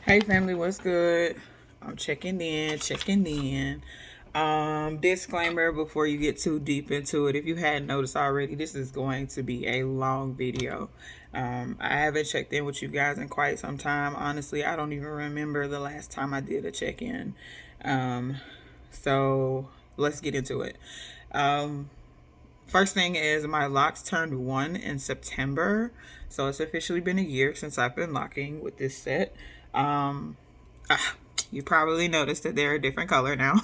Hey family, what's good? I'm checking in. Disclaimer before you get too deep into it. If you hadn't noticed already, this is going to be a long video. I haven't checked in with you guys in quite some time. Honestly, I don't even remember the last time I did a check-in. So let's get into it. Um, First thing is my locks turned 1 in September. So it's officially been a year since I've been locking with this set. Um, ah, you probably noticed that they're a different color now.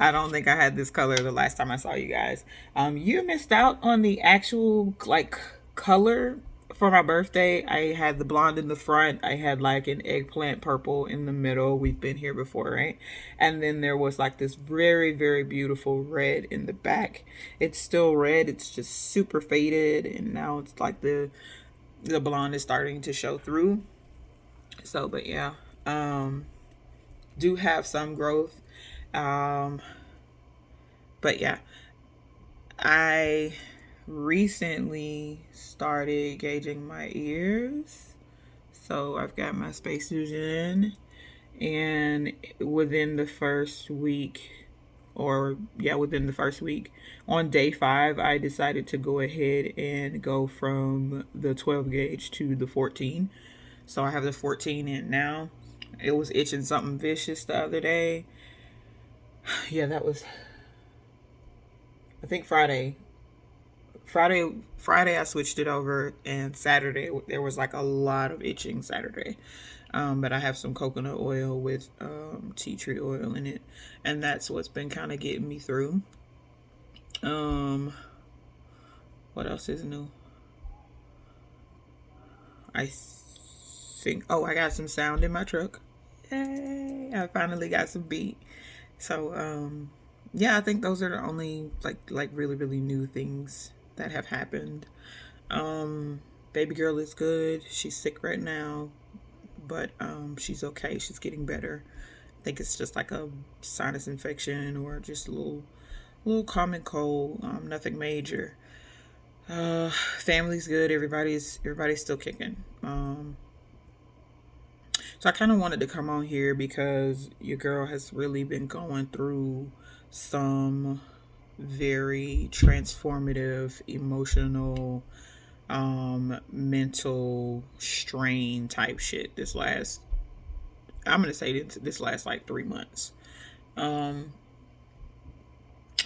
I don't think I had this color the last time I saw you guys. You missed out on the actual like color for my birthday. I had the blonde in the front. I had like an eggplant purple in the middle. We've been here before, right? And then there was like this very, very beautiful red in the back. It's still red. It's just super faded, and now it's like the blonde is starting to show through. So, but yeah, do have some growth. Um, but yeah, I recently started gauging my ears. So I've got my spacers in, and within the first week, within the first week, on day 5, I decided to go ahead and go from the 12 gauge to the 14. So I have the 14 in now. It was itching something vicious the other day. Yeah, that was, I think Friday I switched it over, and Saturday there was like a lot of itching Saturday. But I have some coconut oil with tea tree oil in it, and that's what's been kind of getting me through. Um, what else is new? I think, oh, I got some sound in my truck. Yay! I finally got some beat. So yeah, I think those are the only like really really new things that have happened. Um, Baby girl is good. She's sick right now, but she's okay. She's getting better. I think it's just like a sinus infection or just a little common cold. Nothing major. Family's good. Everybody's still kicking. So I kind of wanted to come on here because your girl has really been going through some very transformative, emotional, mental strain type shit this last, I'm gonna say this last like 3 months. Um,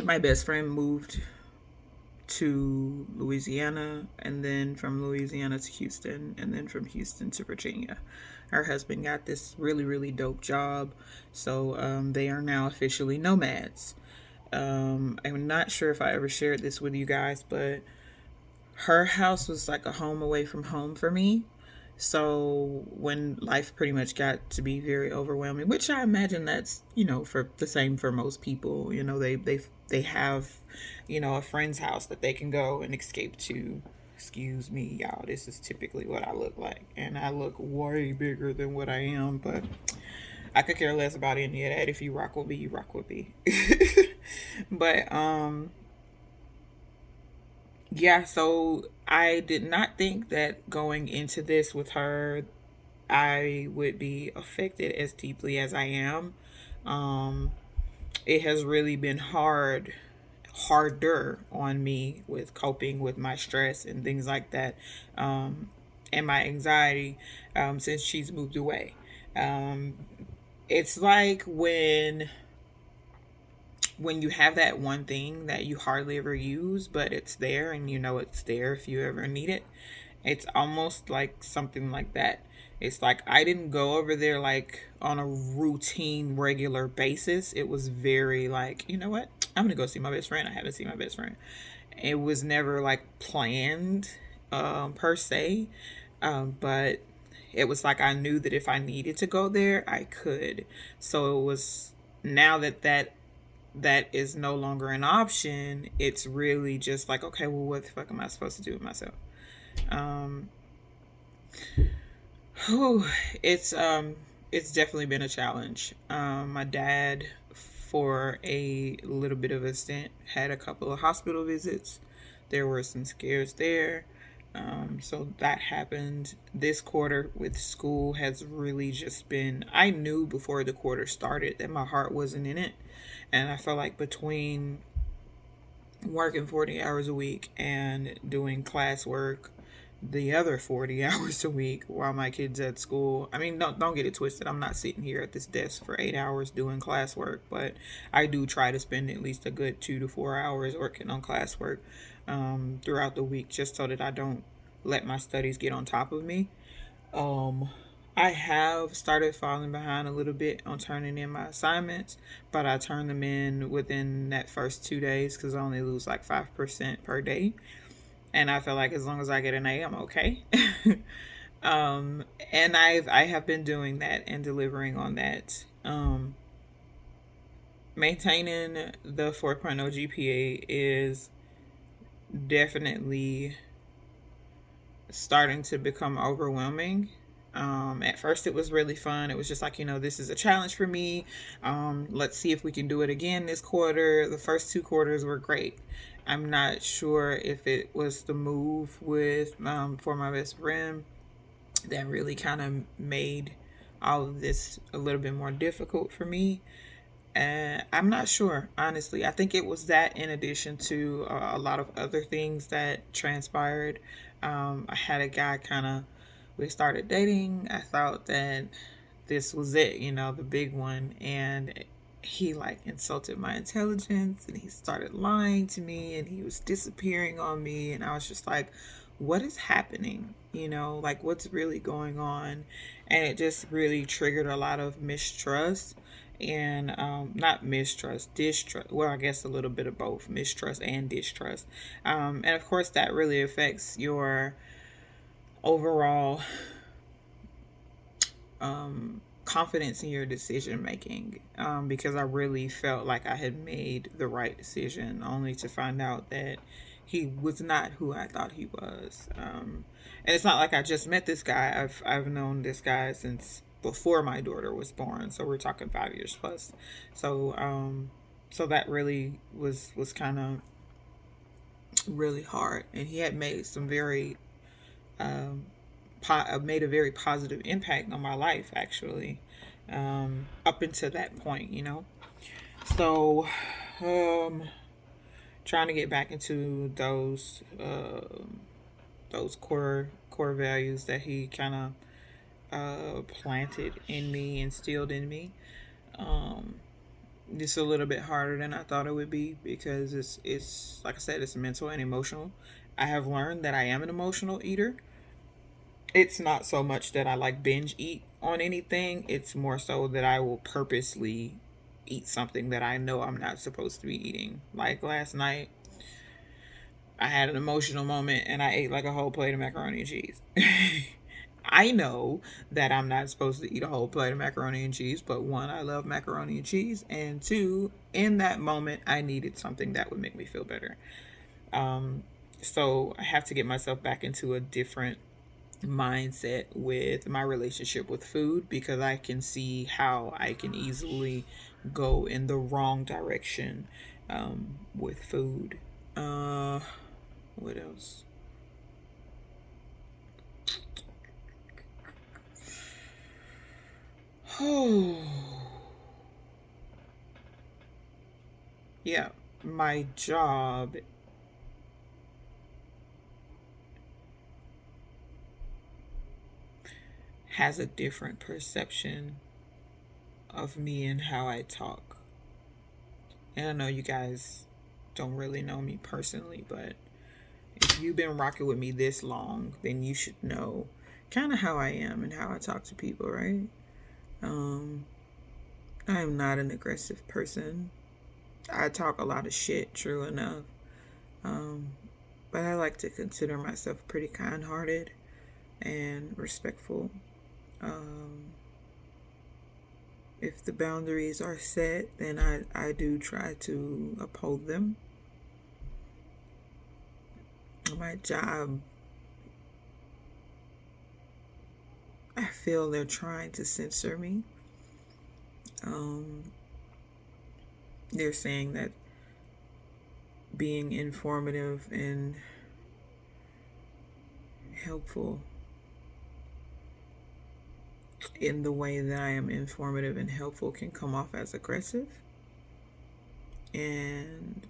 my best friend moved to Louisiana, and then from Louisiana to Houston, and then from Houston to Virginia. Her husband got this really, really dope job, so they are now officially nomads. I'm not sure if I ever shared this with you guys, but her house was like a home away from home for me. So when life pretty much got to be very overwhelming, which I imagine that's, for the same for most people, they have, a friend's house that they can go and escape to. Excuse me, y'all. This is typically what I look like, and I look way bigger than what I am, but I could care less about any of that. If you rock with me, you rock with me. But yeah, so I did not think that going into this with her, I would be affected as deeply as I am. Um, it has really been harder on me with coping with my stress and things like that, and my anxiety, since she's moved away. Um, it's like when you have that one thing that you hardly ever use, but it's there and you know it's there if you ever need it. It's almost like something like that. It's like I didn't go over there like on a routine, regular basis. It was very like, you know what? I'm gonna go see my best friend. I haven't seen my best friend. It was never like planned, per se, but it was like I knew that if I needed to go there, I could. So it was, now that is no longer an option. It's really just like, okay, well, what the fuck am I supposed to do with myself? Um, whew, it's it's definitely been a challenge. My dad, for a little bit of a stint, had a couple of hospital visits. There were some scares there. So that happened. This quarter with school has really just been, I knew before the quarter started that my heart wasn't in it. And I felt like between working 40 hours a week and doing classwork the other 40 hours a week while my kids at school. I mean, don't get it twisted. I'm not sitting here at this desk for 8 hours doing classwork, but I do try to spend at least a good 2 to 4 hours working on classwork throughout the week, just so that I don't let my studies get on top of me. Um, I have started falling behind a little bit on turning in my assignments, but I turn them in within that first 2 days because I only lose like 5% per day. And I feel like as long as I get an A, I'm okay. um, and I have been doing that and delivering on that. Maintaining the 4.0 GPA is definitely starting to become overwhelming. At first, it was really fun. It was just like, this is a challenge for me. Let's see if we can do it again this quarter. The first 2 quarters were great. I'm not sure if it was the move with For My Best Friend that really kind of made all of this a little bit more difficult for me. And I'm not sure, honestly. I think it was that in addition to a lot of other things that transpired. I had a guy we started dating. I thought that this was it, the big one. And he like insulted my intelligence and he started lying to me and he was disappearing on me. And I was just like, what is happening? Like what's really going on? And it just really triggered a lot of mistrust and not mistrust, distrust. Well, I guess a little bit of both, mistrust and distrust. And of course, that really affects your overall confidence in your decision making, because I really felt like I had made the right decision, only to find out that he was not who I thought he was. And it's not like I just met this guy. I've known this guy since before my daughter was born, so we're talking 5 years plus. So that really was kind of really hard, and he had made some very um, made a very positive impact on my life, actually, up until that point. So, trying to get back into those core values that he kind of planted in me, instilled in me. It's a little bit harder than I thought it would be because it's like I said, it's mental and emotional. I have learned that I am an emotional eater. It's not so much that I like binge eat on anything. It's more so that I will purposely eat something that I know I'm not supposed to be eating. Like last night, I had an emotional moment and I ate like a whole plate of macaroni and cheese. I know that I'm not supposed to eat a whole plate of macaroni and cheese, but one, I love macaroni and cheese, and two, in that moment, I needed something that would make me feel better. Um, so I have to get myself back into a different mindset with my relationship with food because I can see how I can easily go in the wrong direction with food. What else? Oh, yeah, my job has a different perception of me and how I talk. And I know you guys don't really know me personally, but if you've been rocking with me this long, then you should know kind of how I am and how I talk to people, right? Um, I am not an aggressive person. I talk a lot of shit, true enough. Um, but I like to consider myself pretty kind hearted and respectful. Um, if the boundaries are set, then I do try to uphold them. My job, I feel they're trying to censor me. Um, they're saying that being informative and helpful in the way that I am informative and helpful can come off as aggressive. And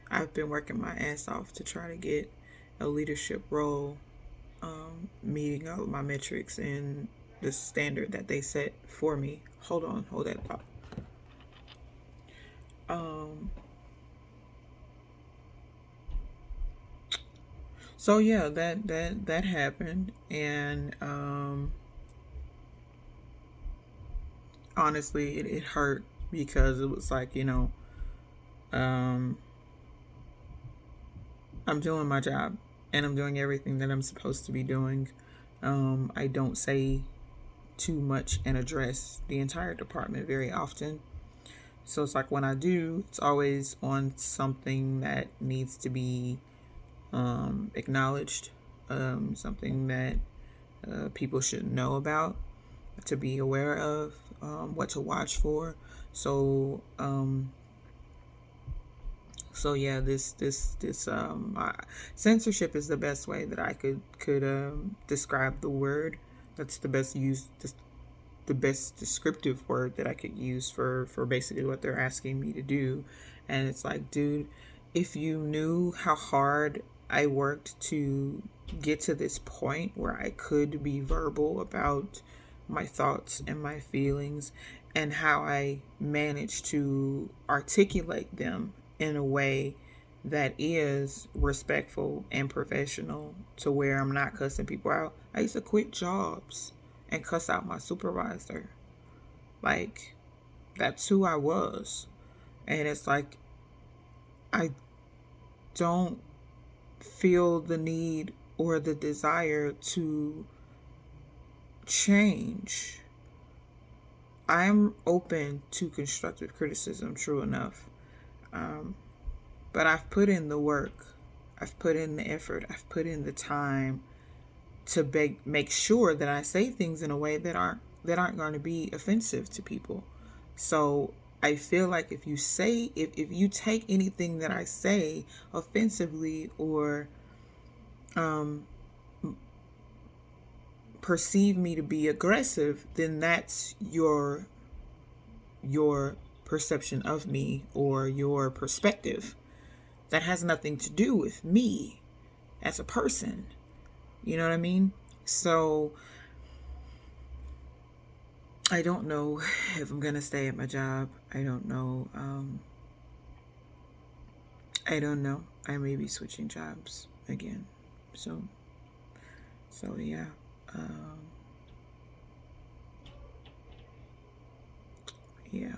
I've been working my ass off to try to get a leadership role, meeting all of my metrics and the standard that they set for me. Hold that thought. So yeah, that happened, and honestly, it hurt because it was like, um, I'm doing my job and I'm doing everything that I'm supposed to be doing. I don't say too much and address the entire department very often. So it's like when I do, it's always on something that needs to be acknowledged, something that people should know about, to be aware of, what to watch for. So yeah, this censorship is the best way that I could describe the word. That's the best the best descriptive word that I could use for basically what they're asking me to do. And it's like, dude, if you knew how hard I worked to get to this point where I could be verbal about my thoughts and my feelings, and how I managed to articulate them in a way that is respectful and professional, to where I'm not cussing people out. I used to quit jobs and cuss out my supervisor. Like, that's who I was. And it's like, I don't feel the need or the desire to change. I'm open to constructive criticism, true enough. But I've put in the work. I've put in the effort. I've put in the time to make sure that I say things in a way that aren't going to be offensive to people. So I feel like if you take anything that I say offensively, or perceive me to be aggressive, then that's your perception of me, or your perspective. That has nothing to do with me as a person. You know what I mean? So I don't know if I'm going to stay at my job. I don't know. I may be switching jobs again. So yeah. Yeah.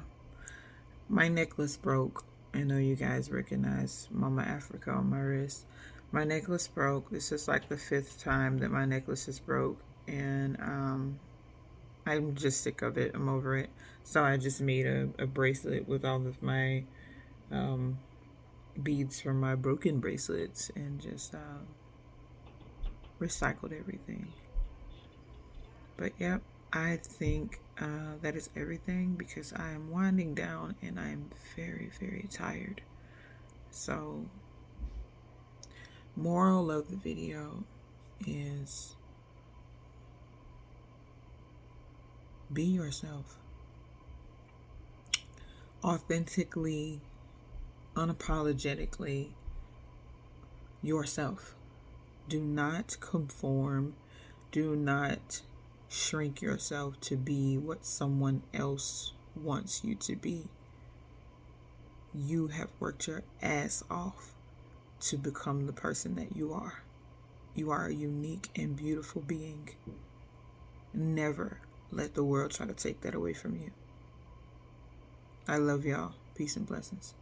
My necklace broke. I know you guys recognize Mama Africa on my wrist. My necklace broke. This is like the 5th time that my necklace is broke. And I'm just sick of it. I'm over it. So I just made a bracelet with all of my beads from my broken bracelets, and just recycled everything. But yep, I think that is everything, because I am winding down and I'm very, very tired. So, moral of the video is, be yourself. Authentically, unapologetically yourself. Do not conform. Do not shrink yourself to be what someone else wants you to be. You have worked your ass off to become the person that you are. You are a unique and beautiful being. Never let the world try to take that away from you. I love y'all. Peace and blessings.